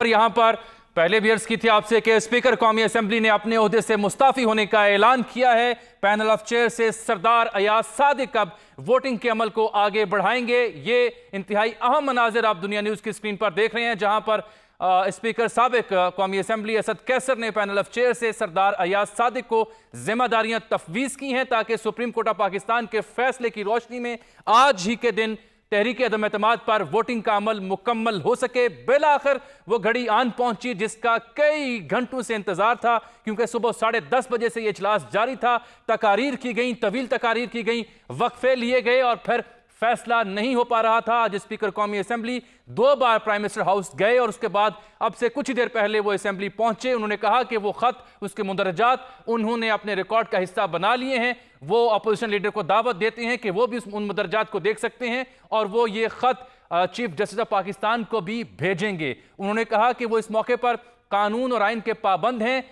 यहां पर पहले भी अर्ज की थी आपसे कि स्पीकर कौमी असेंबली ने अपने ओहदे से मुस्ताफी होने का ऐलान किया है। पैनल ऑफ चेयर से सरदार अयाज सादिक अब वोटिंग के अमल को आगे बढ़ाएंगे। ये इंतहाई अहम मनाजिर आप दुनिया न्यूज की स्क्रीन पर देख रहे हैं, जहां पर स्पीकर साबिक कौमी असेंबली असद कैसर ने पैनल ऑफ चेयर से सरदार अयाज सादिक को जिम्मेदारियां तफवीज की हैं ताकि सुप्रीम कोर्ट ऑफ पाकिस्तान के फैसले की रोशनी में आज ही के दिन तहरीक अदम एतमाद पर वोटिंग का अमल मुकम्मल हो सके। बिलाखिर वो घड़ी आन पहुंची जिसका कई घंटों से इंतजार था, क्योंकि सुबह 10:30 बजे से ये इजलास जारी था। तकारीर की गई, तवील तकारीर की गई, वक्फे लिए गए और फिर फैसला नहीं हो पा रहा था। आज स्पीकर कौमी असेंबली 2 बार प्राइम मिनिस्टर हाउस गए और उसके बाद अब से कुछ ही देर पहले वो असेंबली पहुंचे। उन्होंने कहा कि वो खत, उसके मुंदरजात उन्होंने अपने रिकॉर्ड का हिस्सा बना लिए हैं। वो अपोजिशन लीडर को दावत देते हैं कि वो भी उन मुंदरजात को देख सकते हैं और वो ये खत चीफ जस्टिस ऑफ पाकिस्तान को भी भेजेंगे। उन्होंने कहा कि वो इस मौके पर कानून और आइन के पाबंद हैं,